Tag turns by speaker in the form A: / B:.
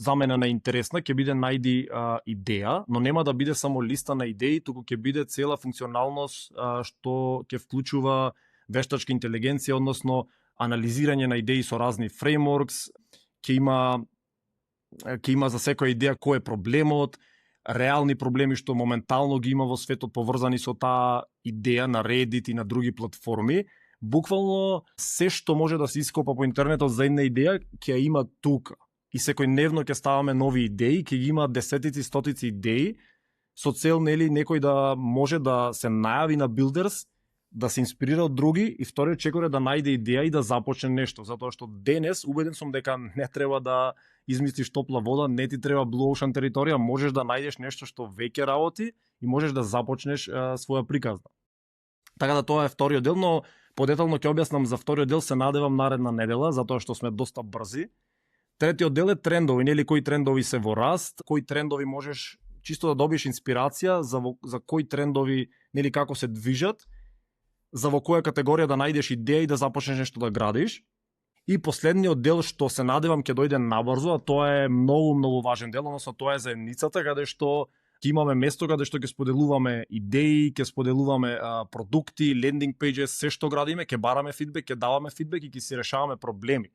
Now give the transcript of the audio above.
A: за мене најинтересна, ќе биде најди идеја, но нема да биде само листа на идеи, туку ќе биде цела функционалност што ќе вклучува вештачка интелигенција, односно анализирање на идеи со разни фреймворкс, ќе има за секоја идеја кој е проблемот, реални проблеми што моментално ги има во светот поврзани со таа идеја на Reddit и на други платформи. Буквално се што може да се ископа по интернетот за една идеја ќе ја има тука. И секојдневно ќе ставаме нови идеи, ќе ги има десетици, стотици идеи со цел некој да може да се најави на Builders, да се инспирира од други и вториот чекор е да најде идеја и да започне нешто, затоа што денес убеден сум дека не треба да измислиш топла вода, не ти треба Blue Ocean територија, можеш да најдеш нешто што веќе работи и можеш да започнеш своја приказна. Така да тоа е вториот дел, но подетално ќе објаснам за вториот дел, се надевам наредна недела, затоа што сме доста брзи. Третиот дел е трендови, нели кои трендови се во раст, кои трендови можеш чисто да добиеш инспирација за кои трендови, нели како се движат, за во која категорија да најдеш идеја и да започнеш нешто да градиш. И последниот дел што се надевам ќе дојде набрзо, а тоа е многу важен дел, односно тоа е заедницата каде што ќе имаме место каде што ќе споделуваме идеи, ќе споделуваме продукти, лендинг пејџи, се што градиме, ќе бараме фидбек, ќе даваме фидбек и ќе си решаваме проблеми.